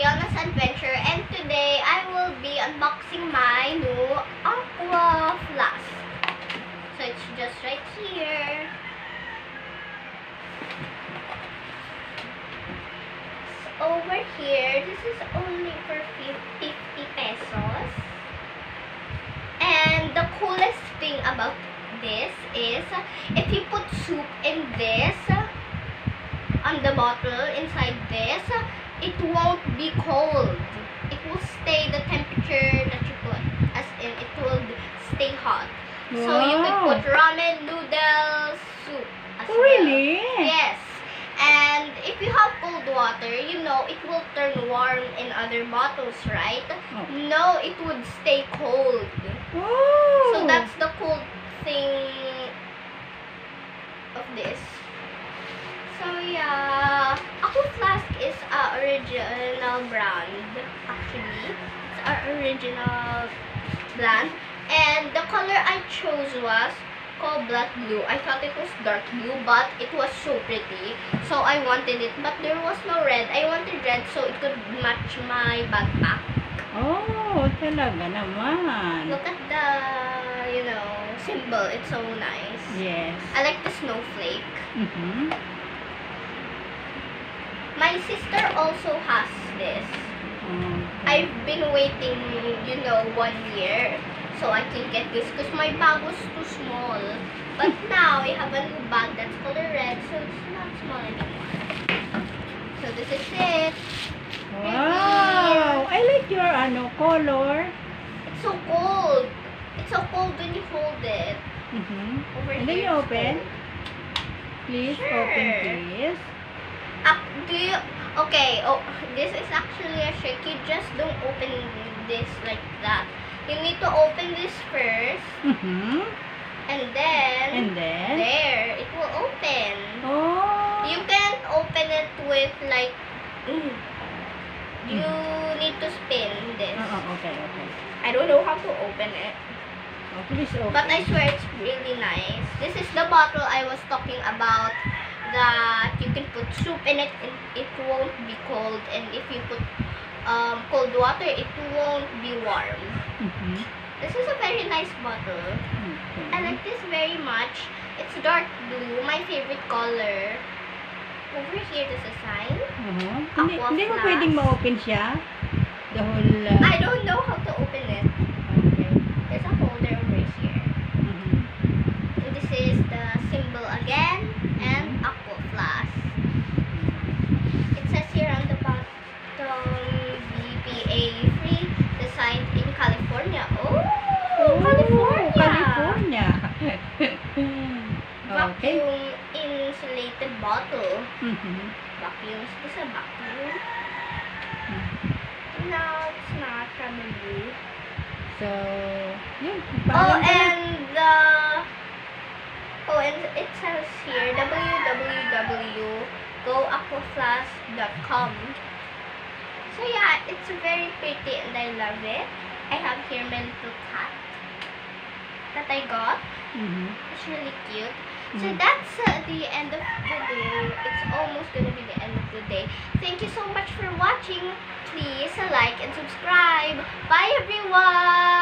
Riona's Adventure, and today I will be unboxing my new aqua flask. So it's just right here. It's over here. This is only for 50 pesos. And the coolest thing about this is if you put soup in this, on the bottle inside this, it won't be cold. It will stay the temperature that you put, as in it will stay hot. Wow. So you could put ramen, noodles, soup as well. Really? Yes. And if you have cold water, you know it will turn warm in other bottles, right? Oh. No, it would stay cold. Oh. So that's the cool thing of this. So yeah, aquaflask is our original brand. Actually, it's our original brand, and the color I chose was called black blue. I thought it was dark blue, but it was so pretty, so I wanted it. But there was no red. I wanted red so it could match my backpack. Oh, talaga naman. Look at the, symbol. It's so nice. Yes. I like the snowflake. Mm-hmm. My sister also has this. Okay. I've been waiting, 1 year, so I can get this because my bag was too small. But now I have a new bag that's color red, so it's not small anymore. So this is it. Wow! I like your color. It's so cold. It's so cold when you hold it. Mm-hmm. Over And then here you it's open. cold. Please Sure. open, please. Okay, this is actually a trick. You just don't open this like that. You need to open this first, Mm-hmm. and then there, it will open. Oh. You can't open it with like, you need to spin this. Okay. I don't know how to open it, Oh, please open. but I swear it's really nice. This is the bottle I was talking about, that you can put soup in it and it won't be cold, and if you put cold water, it won't be warm. Mm-hmm. This is a very nice bottle. Okay. I like this very much. It's dark blue, my favorite color. Over here, there's a sign. Hindi mo Aquaflask. pwedeng ma-open siya? The whole... I don't know how to open it. Okay. There's a holder over here. Mm-hmm. And this is the symbol again, and aquaflask. It says here on the bottom, BPA free, designed in California. Oh, California! California. Okay. Vacuum insulated bottle. Mm-hmm. Vacuum. Is this a vacuum? No, it's not probably. So, yun. And it says here www.goaquaflask.com. So yeah, it's very pretty and I love it. I have here my little cat that I got. Mm-hmm. It's really cute. So that's the end of the day. It's almost gonna be the end of the day. Thank you so much for watching. Please like and subscribe. Bye everyone.